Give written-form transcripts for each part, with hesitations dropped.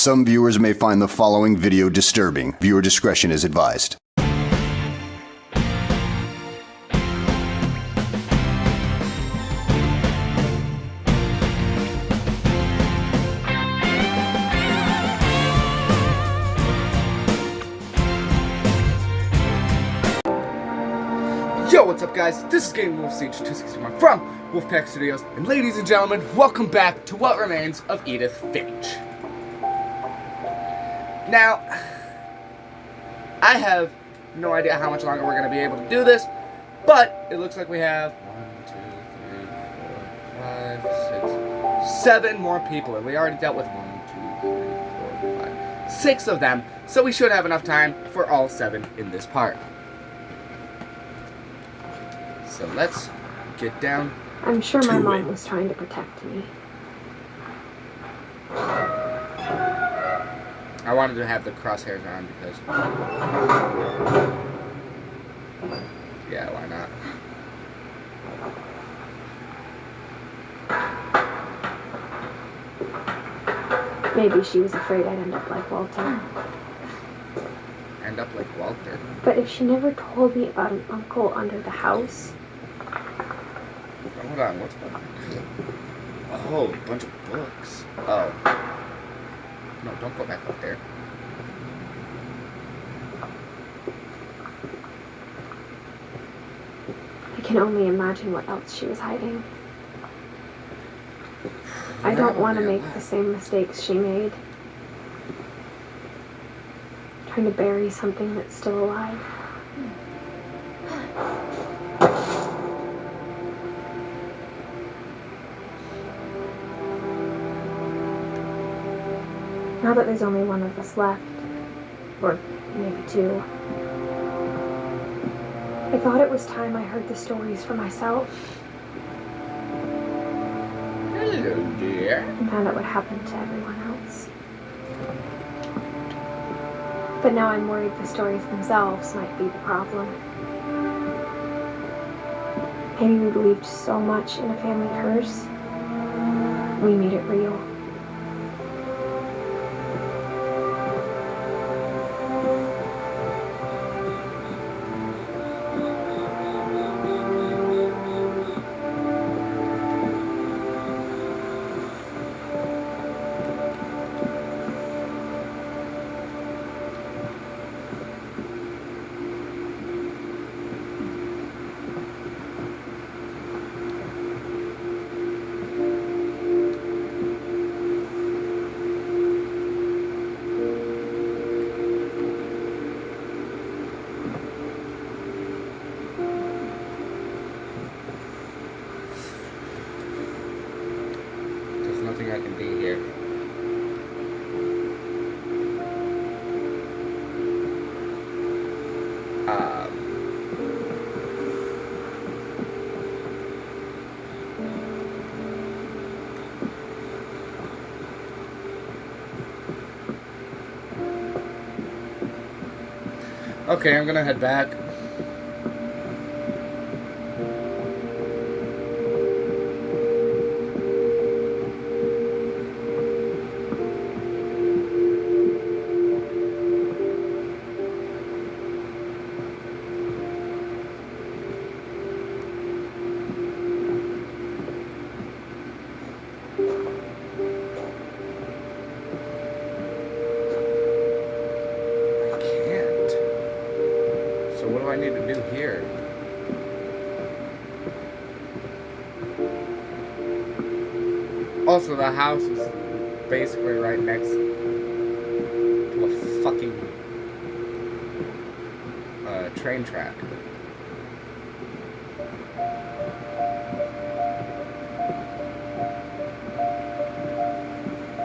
Some viewers may find the following video disturbing. Viewer discretion is advised. Yo, what's up guys? This is Game Wolf Siege 261 from Wolfpack Studios, and ladies and gentlemen, welcome back to what remains of Edith Finch. Now, I have no idea how much longer we're going to be able to do this, but it looks like we have 7 more people, and we already dealt with 6 of them, so we should have enough time for all 7 in this part. So let's get down. I'm sure my mom was trying to protect me. I wanted to have the crosshairs on because... yeah, why not? Maybe she was afraid I'd end up like Walter. End up like Walter? But if she never told me about an uncle under the house... Hold on, what's going on? Oh, a bunch of books. Oh. No, don't go back up there. I can only imagine what else she was hiding. I don't want to make the same mistakes she made. Trying to bury something that's still alive. Now that there's only one of us left, or maybe 2, I thought it was time I heard the stories for myself. Hello, dear. And found out what happened to everyone else. But now I'm worried the stories themselves might be the problem. Maybe we believed so much in a family curse, we made it real. Nothing I can do here. Okay, I'm gonna head back. What do I need to do here? Also, the house is basically right next to a fucking train track.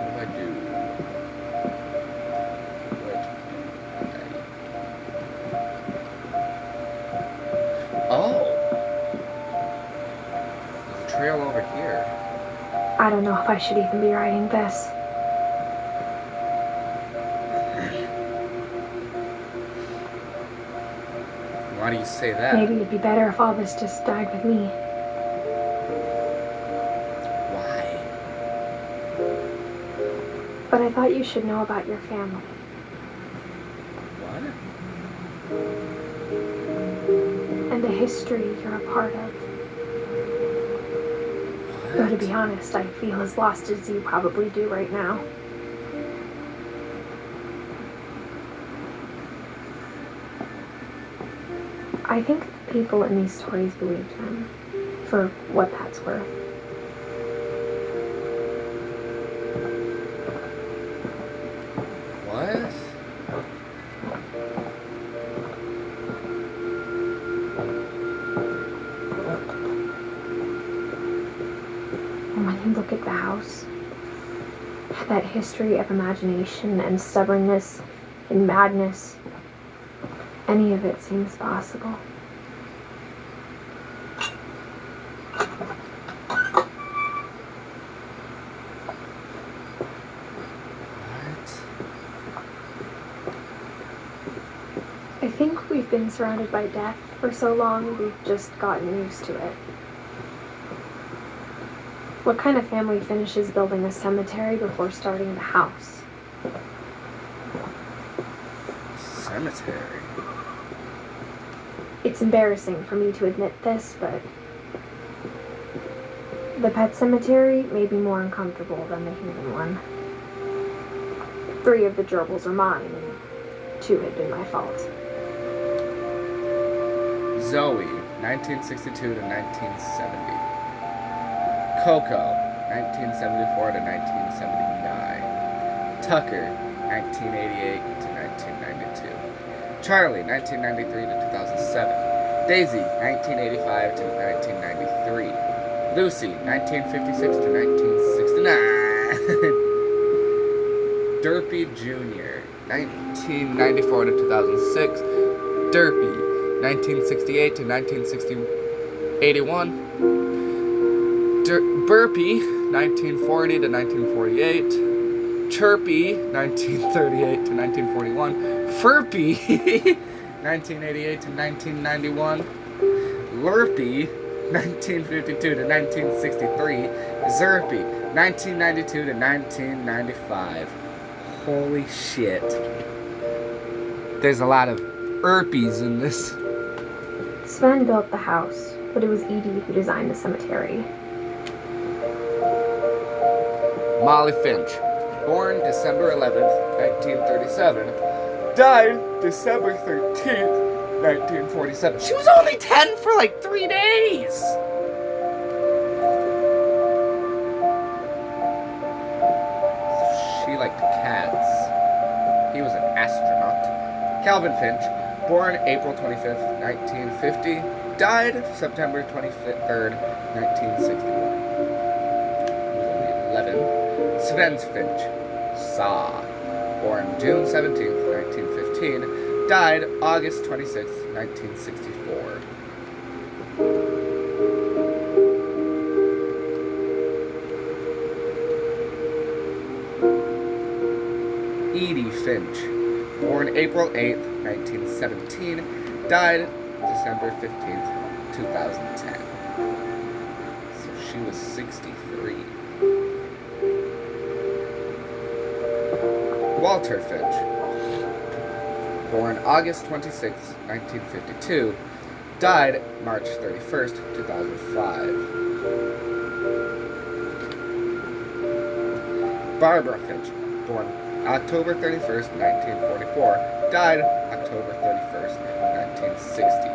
What do I do? Oh! There's a trail over here. I don't know if I should even be writing this. Why do you say that? Maybe it'd be better if all this just died with me. Why? But I thought that you should know about your family. What? And the history you're a part of. Though to be honest, I feel as lost as you probably do right now. I think the people in these stories believed them, for what that's worth. What? And when you look at the house, that history of imagination and stubbornness and madness, any of it seems possible. I think we've been surrounded by death for so long, we've just gotten used to it. What kind of family finishes building a cemetery before starting the house? Cemetery? It's embarrassing for me to admit this, but the pet cemetery may be more uncomfortable than the human one. 3 of the gerbils are mine, and 2 had been my fault. Zoe, 1962 to 1970. Coco, 1974 to 1979. Tucker, 1988 to 1992. Charlie, 1993 to 2007. Daisy, 1985 to 1993. Lucy, 1956 to 1969. Derpy Jr., 1994 to 2006. Derpy, 1968 to 1981. Burpee, 1940 to 1948. Chirpy, 1938 to 1941. Furpy, 1988 to 1991. Lurpy, 1952 to 1963. Zerpy, 1992 to 1995. Holy shit. There's a lot of Erpies in this. Sven built the house, but it was Edie who designed the cemetery. Molly Finch, born December 11th, 1937, died December 13th, 1947. She was only 10 for like 3 days! She liked cats. He was an astronaut. Calvin Finch, born April 25th, 1950, died September 23rd, 1961. He was only 11. Sven Finch, Saw, born June 17th, 1915, died August 26th, 1964. Edie Finch, born April 8th, 1917, died December 15th, 2010. So she was 63. Walter Finch, born August 26, 1952, died March 31st, 2005. Barbara Finch, born October 31st, 1944, died October 31st, 1960.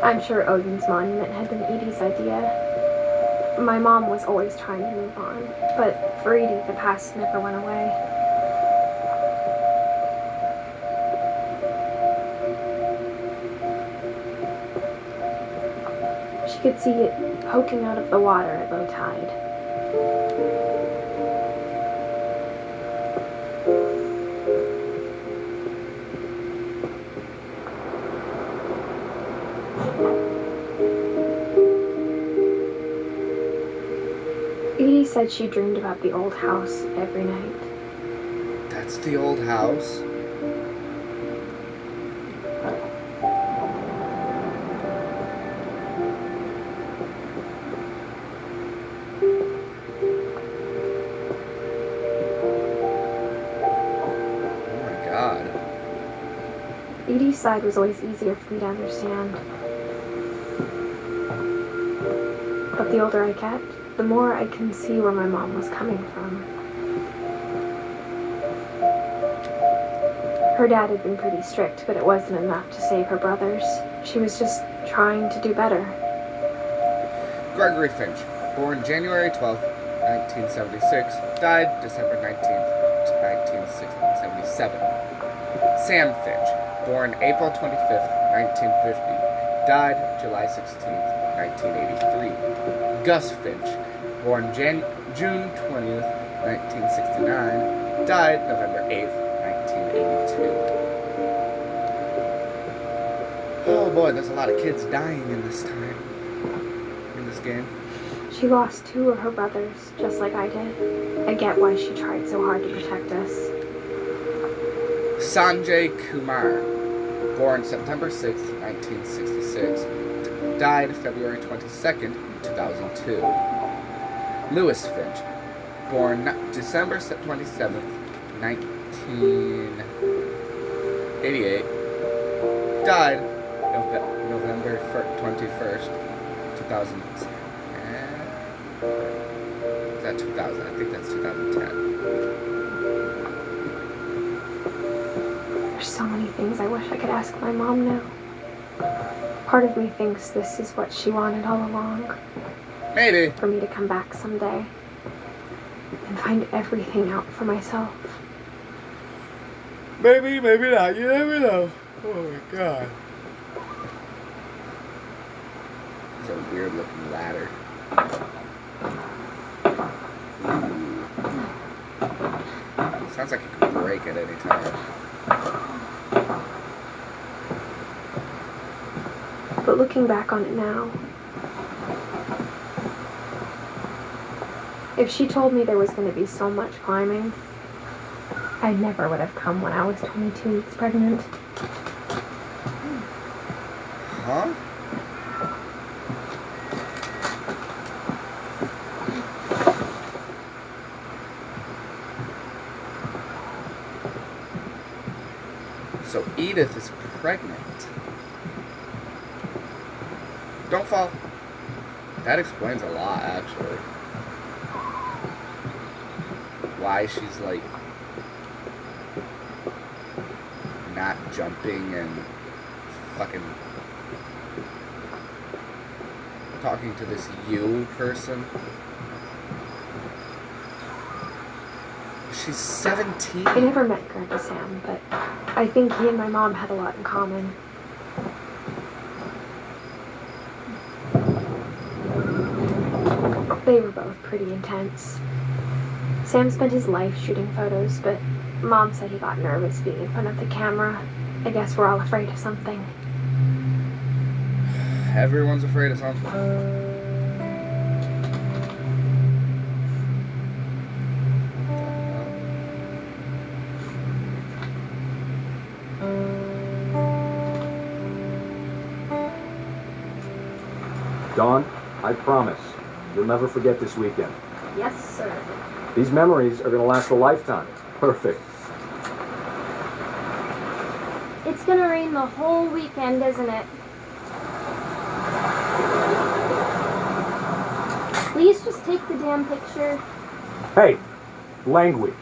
I'm sure Odin's monument had been Edie's idea. My mom was always trying to move on, but for Edie, the past never went away. She could see it poking out of the water at low tide. Edie said she dreamed about the old house every night. That's the old house? Edie's side was always easier for me to understand. But the older I get, the more I can see where my mom was coming from. Her dad had been pretty strict, but it wasn't enough to save her brothers. She was just trying to do better. Gregory Finch, born January 12th, 1976, died December 19th, 1977. Sam Finch, born April 25th, 1950, died July 16th, 1983. Gus Finch, born June 20th, 1969, died November 8th, 1982. Oh boy, there's a lot of kids dying in this time. In this game. She lost 2 of her brothers, just like I did. I get why she tried so hard to protect us. Sanjay Kumar, born September 6th, 1966, died February 22nd, 2002. Lewis Finch, born December 27th, 1988, died November 21st, 2010. Is that 2000? I think that's 2010. There's so many things I wish I could ask my mom now. Part of me thinks this is what she wanted all along. Maybe. For me to come back someday and find everything out for myself. Maybe, maybe not. You never know. Oh my god. It's a weird looking ladder. Sounds like it could break at any time. But looking back on it now, if she told me there was going to be so much climbing, I never would have come when I was 22 weeks pregnant. Huh? So Edith is pregnant. Don't fall. That explains a lot, actually. Why she's like not jumping and fucking talking to this you person. She's 17. I never met Grandpa Sam, but I think he and my mom had a lot in common. They were both pretty intense. Sam spent his life shooting photos, but Mom said he got nervous being in front of the camera. I guess we're all afraid of something. Everyone's afraid of something. Dawn, I promise, you'll never forget this weekend. Yes, sir. These memories are going to last a lifetime. Perfect. It's gonna rain the whole weekend, isn't it? Please just take the damn picture. Hey, language.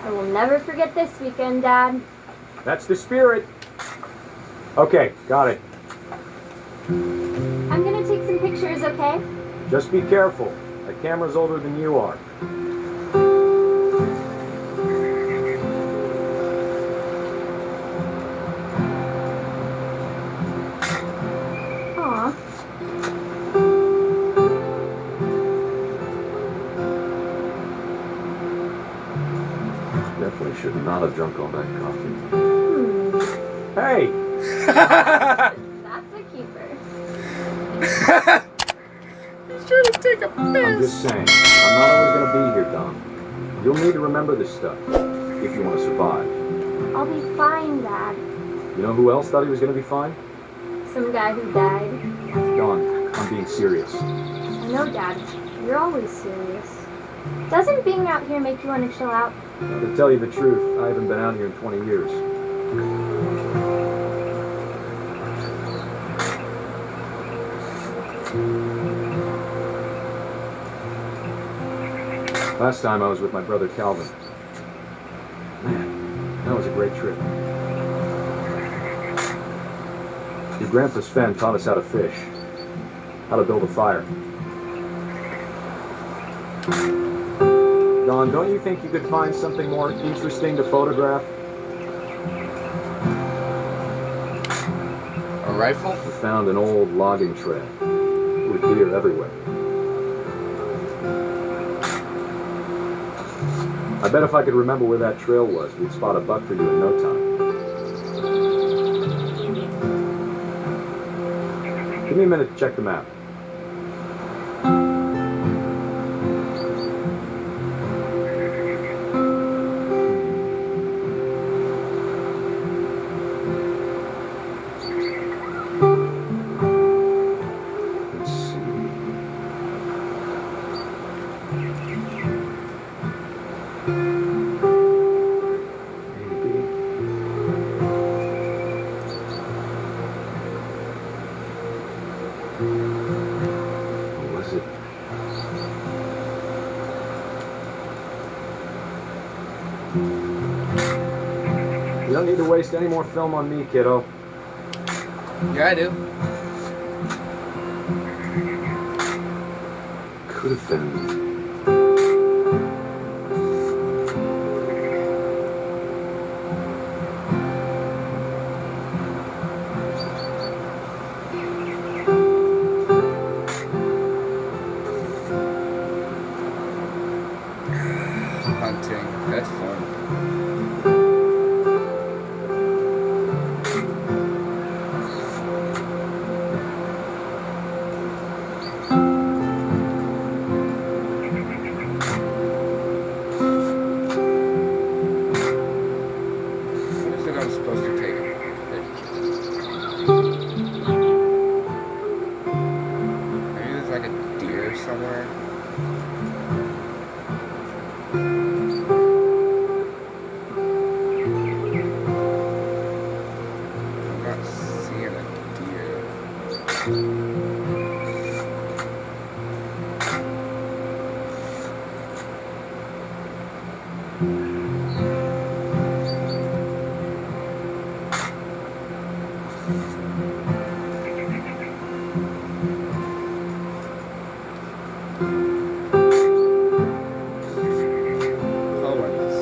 I will never forget this weekend, Dad. That's the spirit. Okay, got it. I'm gonna take some pictures, okay? Just be careful. The camera's older than you are. Aw. Definitely should not have drunk all that coffee. Hey! That's a keeper. He's trying to take a I'm piss. just saying, I'm not always going to be here, Dom. You'll need to remember this stuff if you want to survive. I'll be fine, Dad. You know who else thought he was going to be fine? Some guy who died. Dawn, I'm being serious. I know, Dad. You're always serious. Doesn't being out here make you want to chill out? To tell you the truth, I haven't been out here in 20 years. Last time I was with my brother Calvin. Man, that was a great trip. Your grandpa's Fen taught us how to fish, how to build a fire. Don, don't you think you could find something more interesting to photograph? A rifle? We found an old logging trail with deer everywhere. I bet if I could remember where that trail was, we'd spot a buck for you in no time. Give me a minute to check the map. You don't need to waste any more film on me, kiddo. Yeah, I do. Could have been. Hunting. That's fun. What is it I'm supposed to take? Maybe there's like a deer somewhere. I'm not seeing a deer. Poems.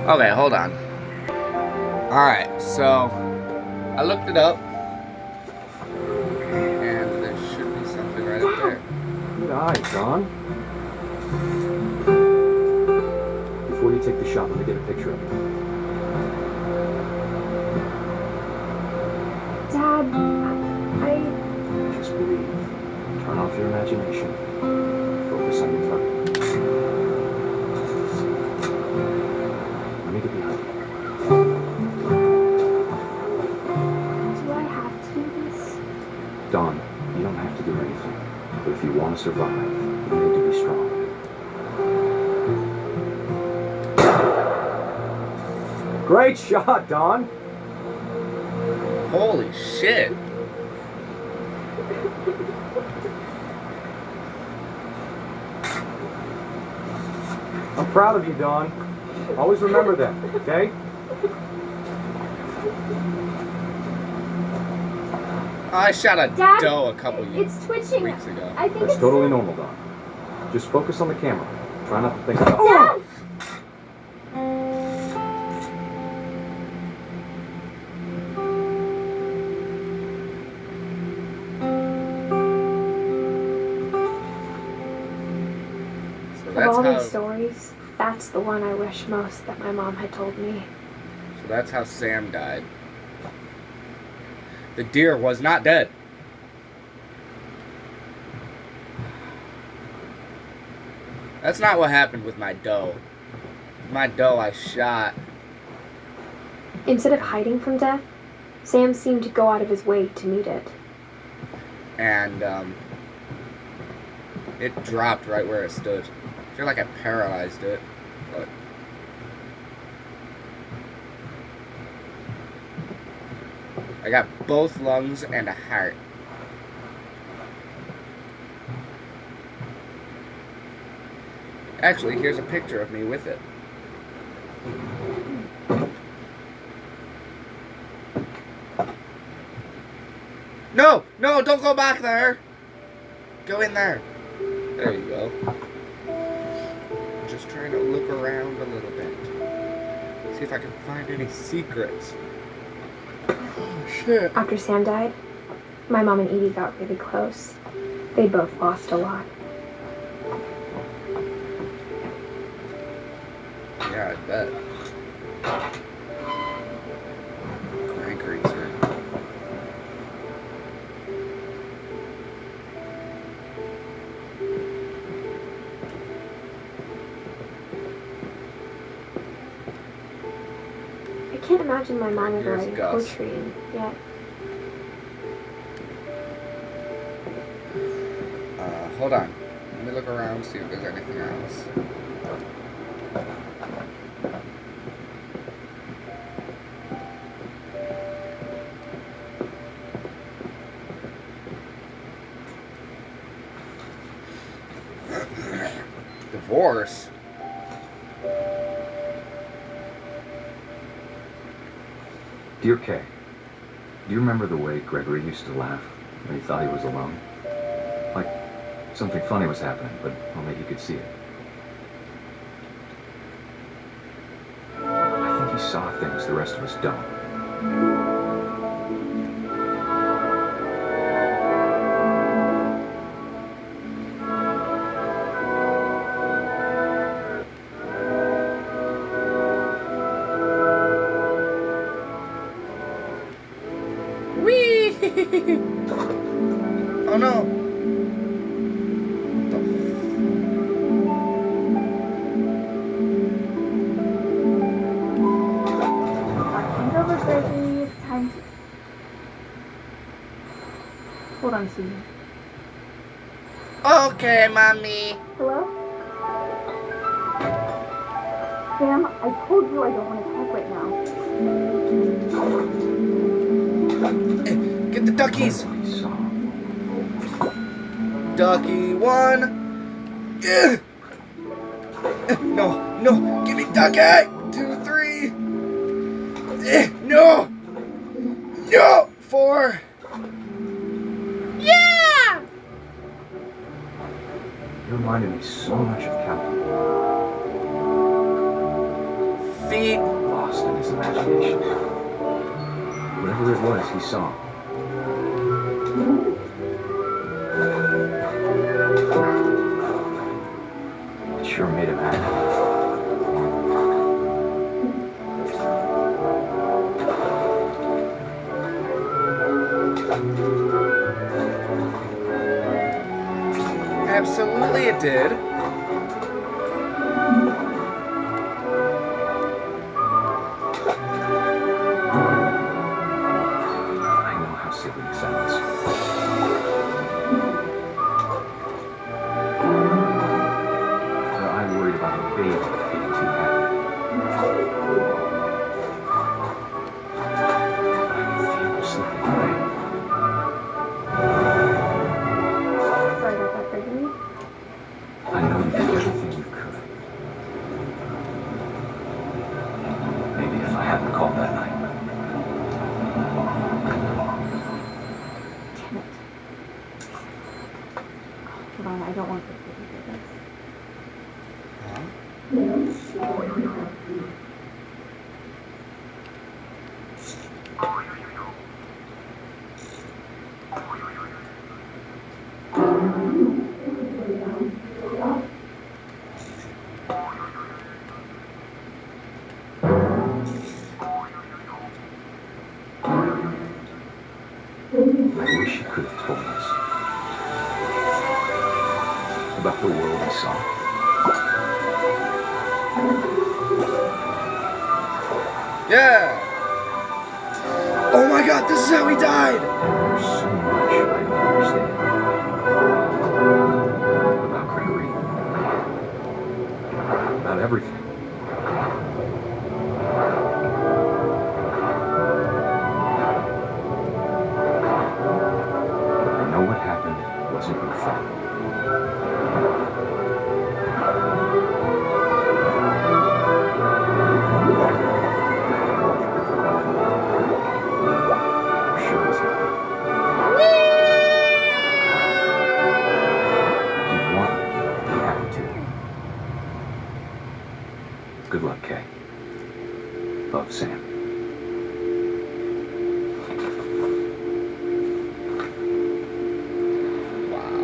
Okay, hold on. Alright, so I looked it up, and there should be something right up there. Good eye, Don. Before you take the shot, let me get a picture of you. Dad, Just breathe. Turn off your imagination. Focus on your target. Let me get behind you. do I have to do this? Don, you don't have to do anything. But if you want to survive, you need to be strong. Great shot, Don. Holy shit. I'm proud of you, Don. Always remember that, okay? I shot a Dad, doe a couple It's twitching. weeks ago. I think That's it's totally normal, Don. Just focus on the camera. Try not to think about Dad! So Of that's all how, these stories, that's the one I wish most that my mom had told me. so that's how Sam died. The deer was not dead. That's not what happened with my doe. My doe I shot. Instead of hiding from death, Sam seemed to go out of his way to meet it. And it dropped right where it stood. I feel like I paralyzed it, but I got both lungs and a heart. Actually, here's a picture of me with it. No! No, don't go back there! Go in there. There you go. I'm just trying to look around a little bit. See if I can find any secrets. Oh, shit. After Sam died, my mom and Edie got really close. They both lost a lot. Yeah, I bet. Crank greaser. I can't imagine my mom ever Here's writing Gus. poetry and yet. Hold on. Let me look around, see if there's anything else. Divorce? Dear Kay, do you remember the way Gregory used to laugh when he thought he was alone? Like something funny was happening, but only he could see it. I think he saw things the rest of us don't. Whee! Oh no! October 30th, time to... Hold on, Susie. Okay, mommy. Hello? Sam, I told you I don't want to talk right now. Get the duckies. He saw. Ducky one. Yeah. No, no, give me ducky. 2, 3. No, no, 4. Yeah. You reminded me so much of Captain. Feet. Lost in his imagination. Whatever it was, he saw. It sure made him happy. Absolutely, it did. I know how silly it sounds. But I worried about a baby getting too happy. I don't want people to hear this. I wish you could have told us about the world we saw. Yeah! Oh my god, this is how he died! There's so much I don't understand about Gregory, about everything. I know what happened wasn't your fault. I'm sure it's not. You won. You had to. Good luck, Kay. Love, Sam. Wow.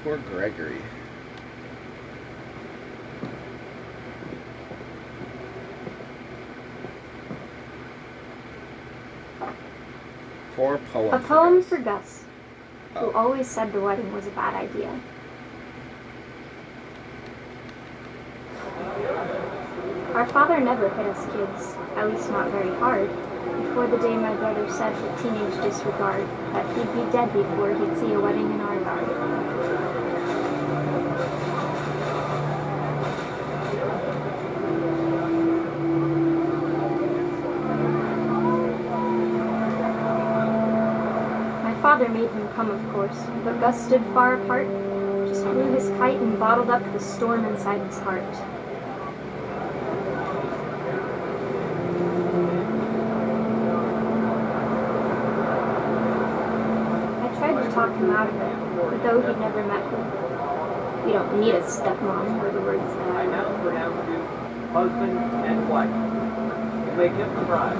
Poor Gregory. Four poems. A poem for Gus, who Oh. always said the wedding was a bad idea. Our father never hit us kids, at least not very hard, before the day my brother said with teenage disregard that he'd be dead before he'd see a wedding in our yard. My father made him come, of course, but Gus stood far apart, just flew his kite and bottled up the storm inside his heart. I tried to talk him out of it, but though he'd never met her. You don't need a stepmom, were the words that I now pronounce you husband and wife. You may give the bride.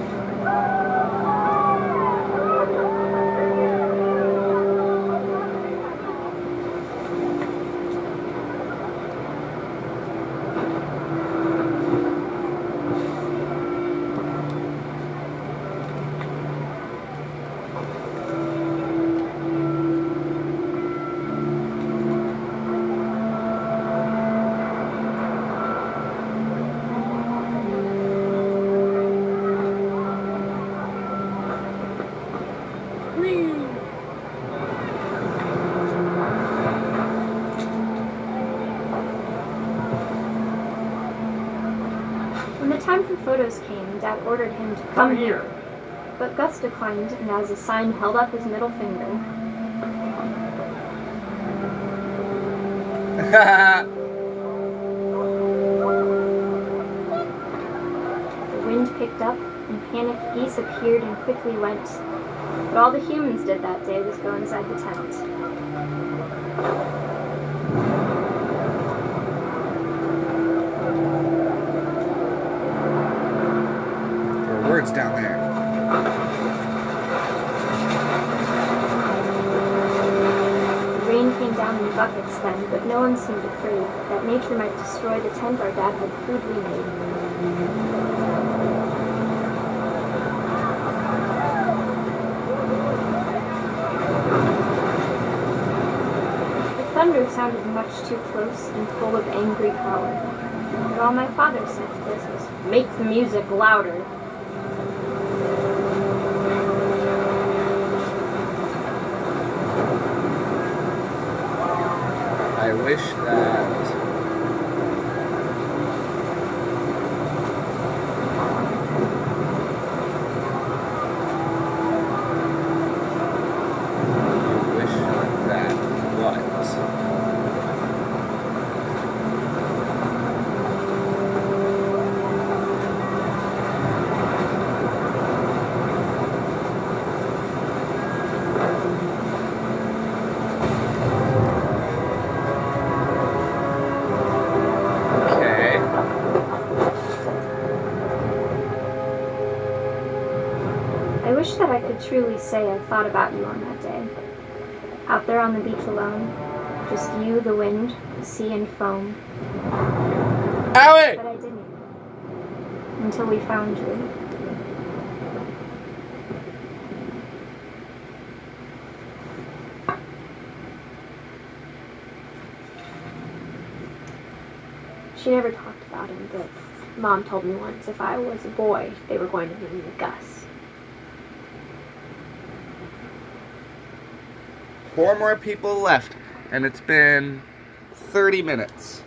When the time for photos came, Dad ordered him to come here. But Gus declined, and as a sign held up his middle finger. The wind picked up, and panicked geese appeared and quickly went. But all the humans did that day was go inside the tent. There are words down there. The rain came down in buckets then, but no one seemed afraid that nature might destroy the tent our dad had crudely made. The thunder sounded much too close and full of angry power. But all my father said to this was, "Make the music louder." I wish that what? that I could truly say I thought about you on that day. Out there on the beach alone, just you, the wind, the sea, and foam. Howie! But I didn't. Until we found you. She never talked about him, but Mom told me once if I was a boy, they were going to name me Gus. 4 more people left, and it's been 30 minutes.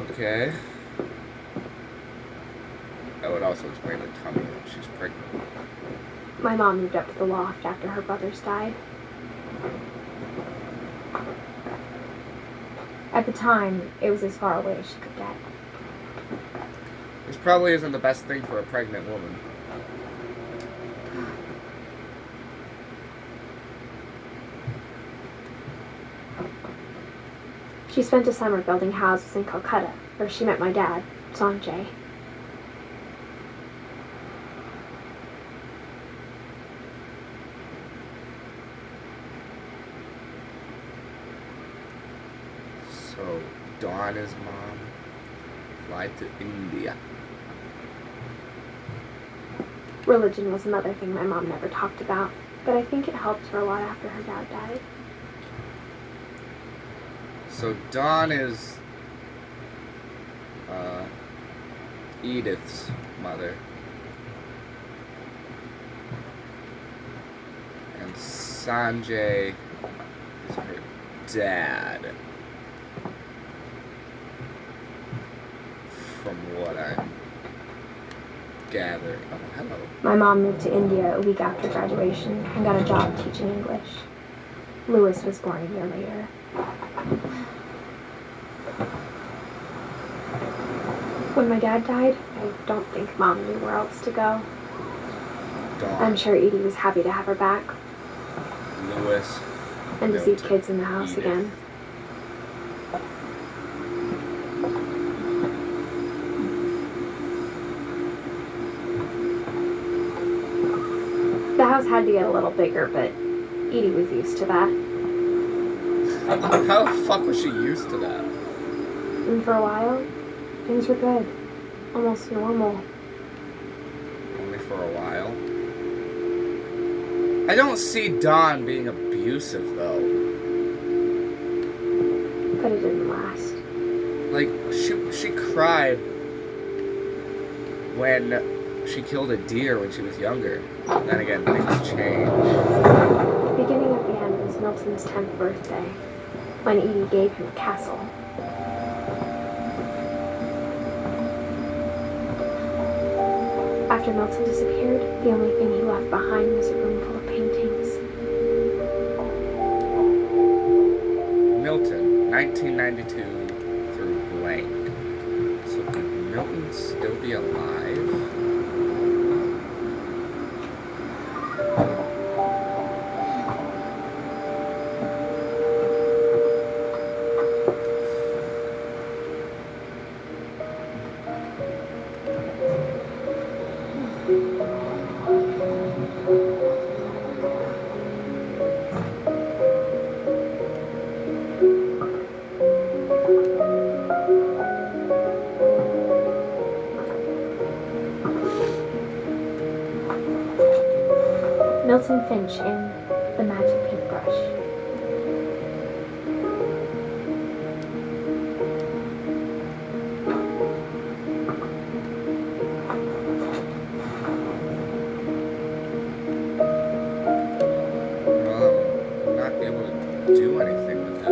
Okay. That would also explain the tummy that she's pregnant. My mom moved up to the loft after her brothers died. At the time, it was as far away as she could get. This probably isn't the best thing for a pregnant woman. She spent a summer building houses in Calcutta, where she met my dad, Sanjay. So, Dawn is mom. Fly to India. Religion was another thing my mom never talked about, but I think it helped her a lot after her dad died. So Dawn is Edith's mother. And Sanjay is her dad. From what I'm gathering. Oh, hello. My mom moved to India a week after graduation and got a job teaching English. Louis was born a year later. When my dad died, I don't think Mom knew where else to go. Dawn. I'm sure Edie was happy to have her back Louis. and to see Milton, kids in the house Edith. again. The house had to get a little bigger, but Edie was used to that. How the fuck was she used to that? And for a while, things were good. Almost normal. Only for a while. I don't see Dawn being abusive though. But it didn't last. Like she cried when she killed a deer when she was younger. Then again, things change. The beginning of the end was Milton's 10th birthday, when Edie gave him a castle. After Milton disappeared, the only thing he left behind was a room full of paintings. Milton, 1992 through blank. So could Milton still be alive? Milton Finch in The Magic Paintbrush. Well, I'm not able to do anything with it.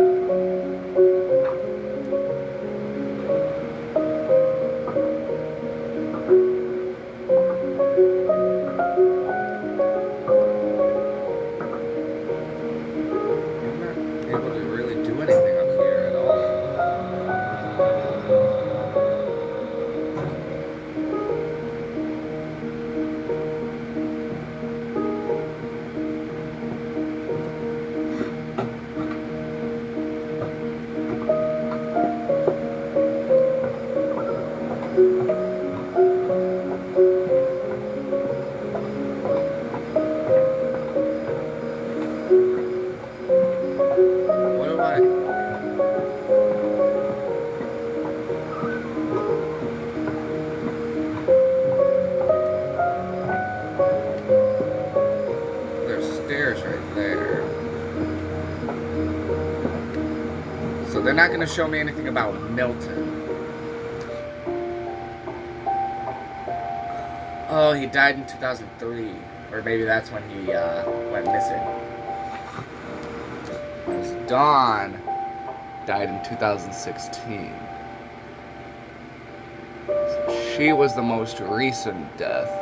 they're not going to show me anything about Milton. Oh, he died in 2003. Or maybe that's when he went missing. Whereas Dawn died in 2016. So she was the most recent death.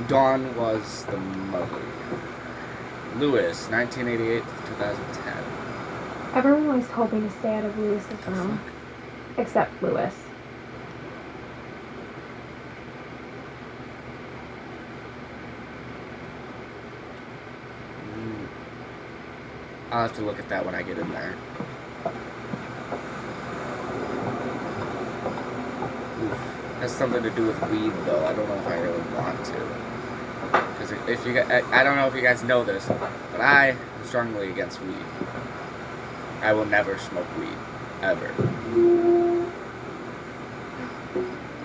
Dawn was the mother. Lewis, 1988 to 2010. Everyone always told me to stay out of Lewis's room. Except Lewis. I'll have to look at that when I get in there. Oof. Has something to do with weed, though. I don't know if I really want to. Because if you guys, I don't know if you guys know this, but I am strongly against weed. I will never smoke weed. Ever.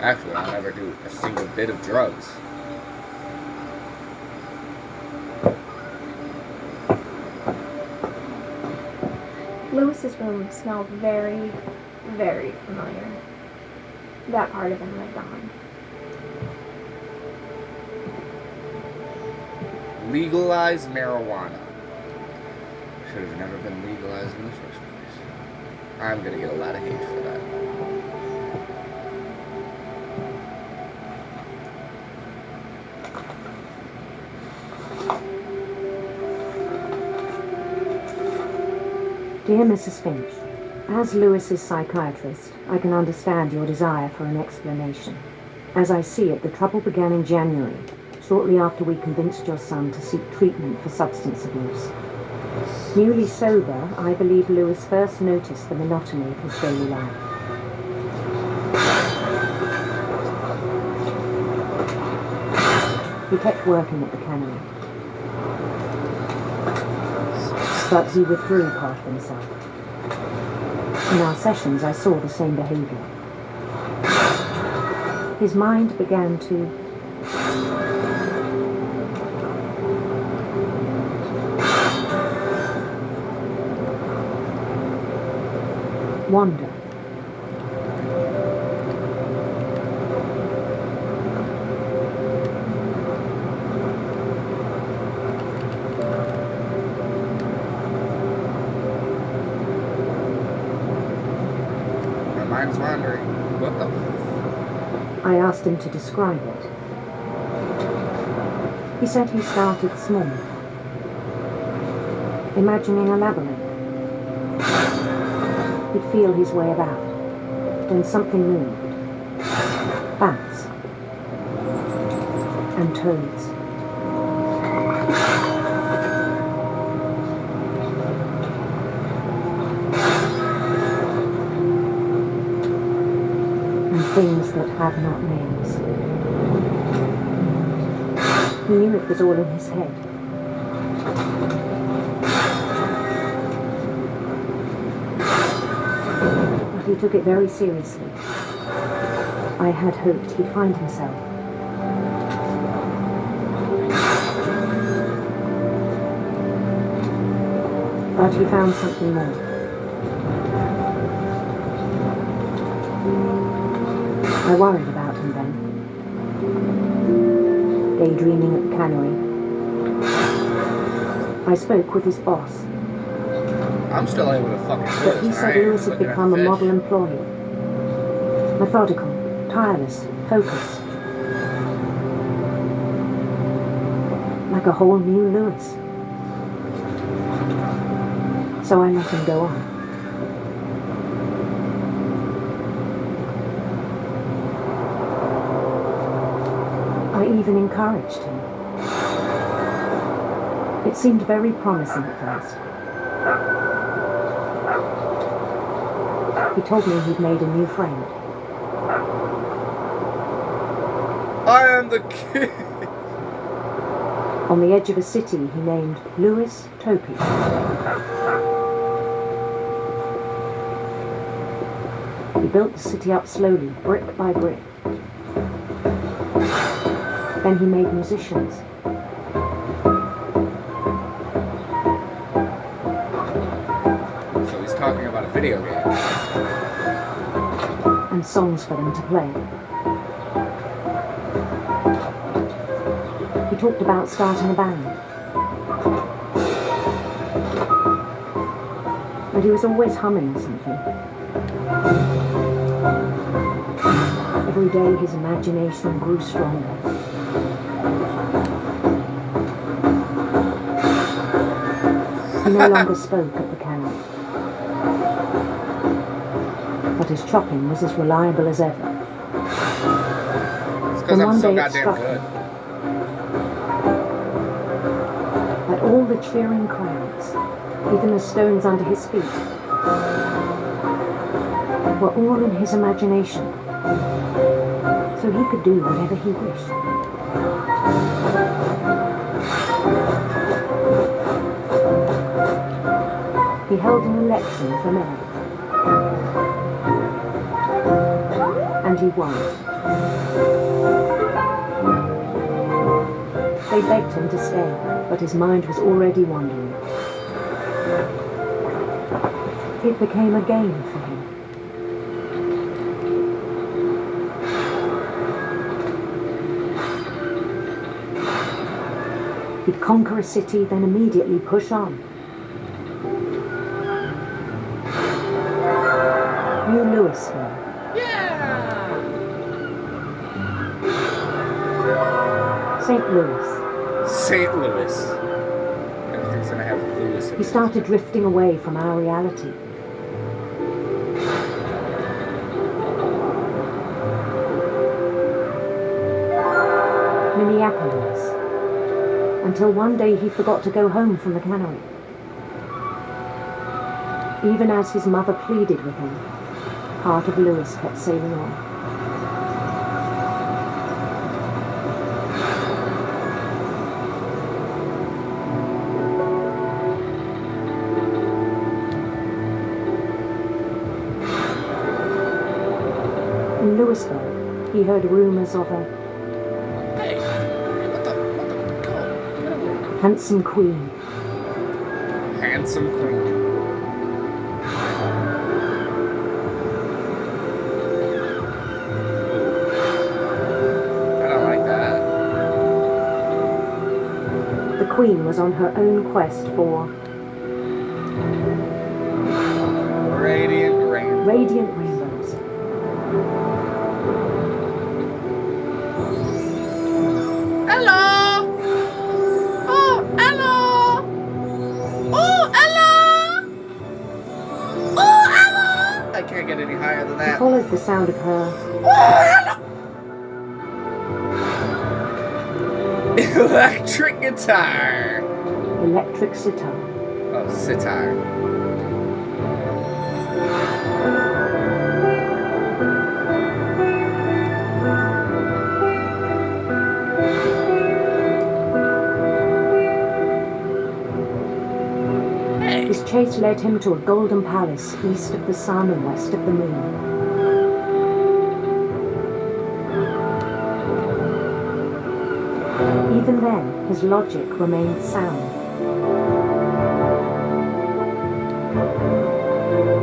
Actually, I'll never do a single bit of drugs. Lewis's room smelled very, very familiar. That part of him lived on. Legalize marijuana. Should have never been legalized in the first place. I'm gonna get a lot of hate for that. Dear Mrs. Finch, as Lewis's psychiatrist, I can understand your desire for an explanation. As I see it, the trouble began in January, shortly after we convinced your son to seek treatment for substance abuse. Newly sober, I believe Lewis first noticed the monotony of his daily life. He kept working at the cannery, but he withdrew part of himself. In our sessions, I saw the same behavior. His mind began to wander. My mind's wandering. What the? I asked him to describe it. He said he started small, imagining a labyrinth. He'd feel his way about. Then something moved. Bats. And toads. And things that have not names. He knew it was all in his head. He took it very seriously. I had hoped he'd find himself. But he found something more. I worried about him then. Daydreaming at the cannery. I spoke with his boss. I'm still able to fucking do But he this, said right? Lewis had Looking at become a fish. model employee. Methodical, tireless, focused. Like a whole new Lewis. So I let him go on. I even encouraged him. It seemed very promising at first. He told me he'd made a new friend. I am the king. On the edge of a city he named Lewis Topi. He built the city up slowly, brick by brick. Then he made musicians. talking about a video game. and songs for them to play. He talked about starting a band. And he was always humming something. Every day his imagination grew stronger. He no longer spoke at the cannon, but his chopping was as reliable as ever. It's because And I'm one so day it goddamn struck good. That all the cheering crowds, even the stones under his feet, were all in his imagination, so he could do whatever he wished. He held an election for mayor, and he won. They begged him to stay, but his mind was already wandering. It became a game for him. He'd conquer a city, then immediately push on. New Louisville. Yeah! St. Louis. St. Louis. Everything's gonna have Louis in He it. started drifting away from our reality. Minneapolis. Until one day he forgot to go home from the cannery. Even as his mother pleaded with him, part of Louis kept sailing on. In Louisville, he heard rumors of a Hey, what the, go, get away. handsome queen. Handsome queen. I don't like that. The queen was on her own quest for Radiant rain. radiant rainbows. Hello! Oh, hello! Oh, hello! Oh, hello! I can't get any higher than He that. followed the sound of her Electric guitar. electric sitar. Oh, sitar. Hey. His chase led him to a golden palace east of the sun and west of the moon. Even then, his logic remained sound.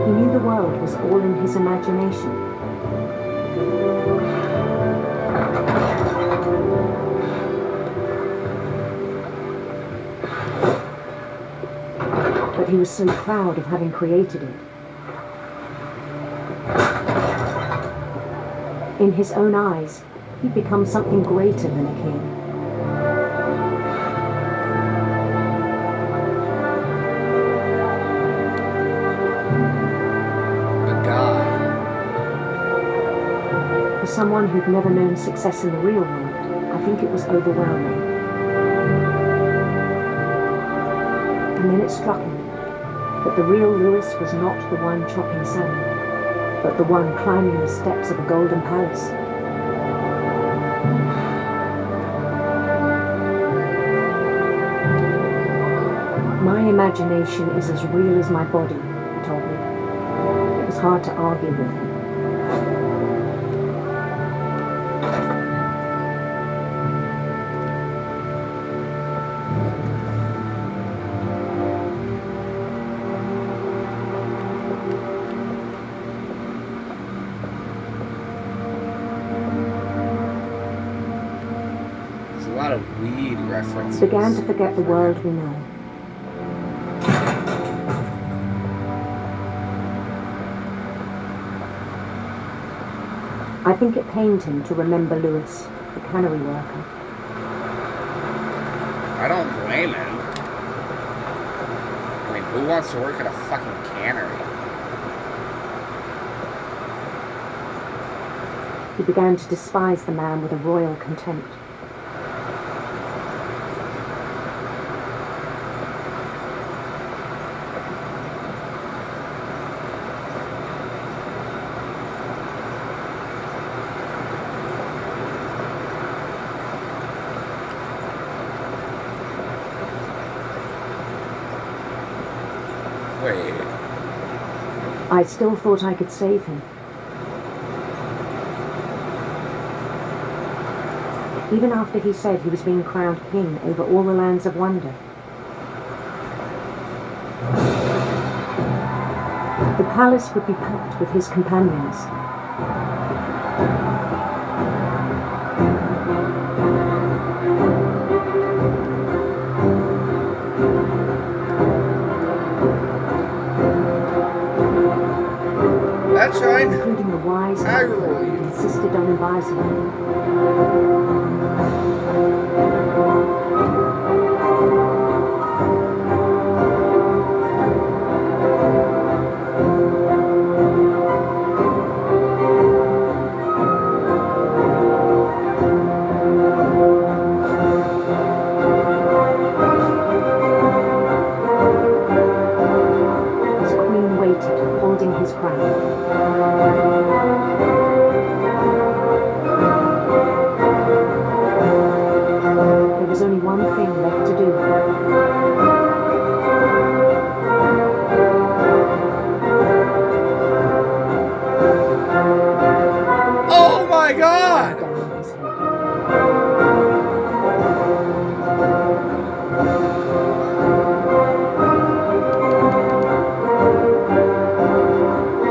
He knew the world was all in his imagination. But he was so proud of having created it. In his own eyes, he'd become something greater than a king. A god. For someone who'd never known success in the real world, I think it was overwhelming. And then it struck him that the real Louis was not the one chopping salmon, but the one climbing the steps of a golden palace. My imagination is as real as my body, he told me. It was hard to argue with him. of weed references. Began to forget the world we know. I think it pained him to remember Lewis, the cannery worker. I don't blame him. I mean, who wants to work at a fucking cannery? He began to despise the man with a royal contempt. Wait. I still thought I could save him. Even after he said he was being crowned king over all the lands of wonder. The palace would be packed with his companions. That's right. Including the wise I man roll who you. insisted on advising him. His queen waited, holding his crown. There was only one thing left to do. Oh my god! Down his head.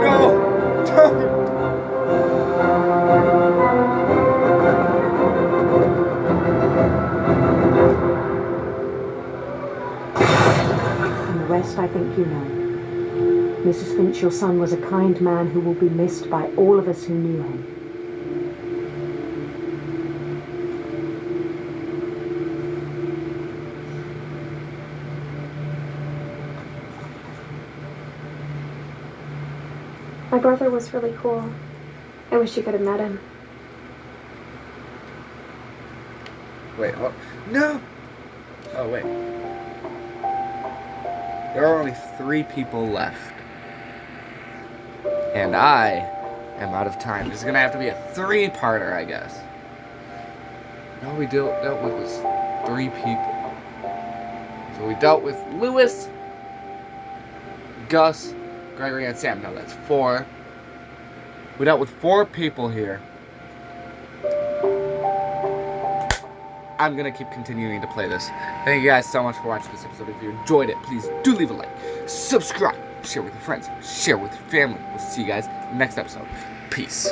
No! Don't! And the rest I think you know. Mrs. Finch, your son was a kind man who will be missed by all of us who knew him. My brother was really cool. I wish you could have met him. Wait, oh, no! Oh, wait. There are only 3 people left. And I am out of time. This is gonna have to be a 3-parter, I guess. All we dealt with was 3 people. So we dealt with Lewis, Gus, Gregory, and Sam. No, that's 4. We dealt with 4 people here. I'm gonna keep continuing to play this. Thank you guys so much for watching this episode. If you enjoyed it, please do leave a like, subscribe, share with your friends, share with your family. We'll see you guys next episode. Peace.